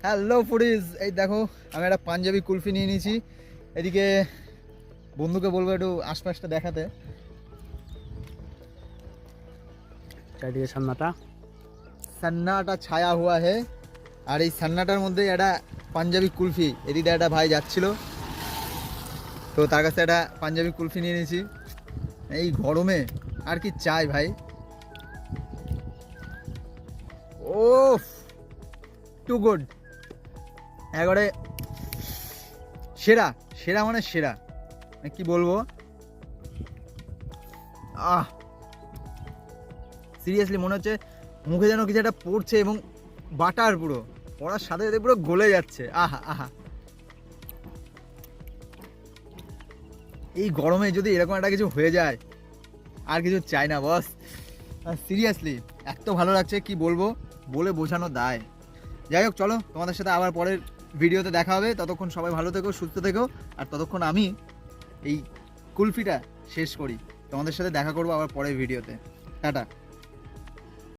Hello foodies, এই দেখো আমি একটা পাঞ্জাবি কুলফি নিয়ে নিয়েছি। এদিকে বন্ধুকে বলবো একটু আশপাশটা দেখাতে। চারিদিকে সান্নাটা ছায়া হুয়া হে। আর এই সান্নাটার মধ্যে একটা পাঞ্জাবি কুলফি, এদিকে একটা ভাই যাচ্ছিল, তো তার কাছে একটা পাঞ্জাবি কুলফি নিয়ে নিয়েছি। এই গরমে আর কি চাই ভাই। ও টু গুড, একবারে সেরা সেরা মানে সেরা, কি বলবো। সিরিয়াসলি মনে হচ্ছে মুখে যেন কিছু একটা পড়ছে এবং বাটার পুরো পড়ার সাথে সাথে পুরো গলে যাচ্ছে। আহা আহা, এই গরমে যদি এরকম একটা কিছু হয়ে যায় আর কিছু চাই না বস। সিরিয়াসলি এত ভালো লাগছে, কি বলবো, বলে বোঝানো দায়। যাই হোক, চলো তোমাদের সাথে আবার পরের ভিডিওতে দেখা হবে। ততক্ষণ সবাই ভালো থেকো, সুস্থ থেকো। আর ততক্ষণ আমি এই কুলফিটা শেষ করি, তোমাদের সাথে দেখা করবো আবার পরের ভিডিওতে। টাটা।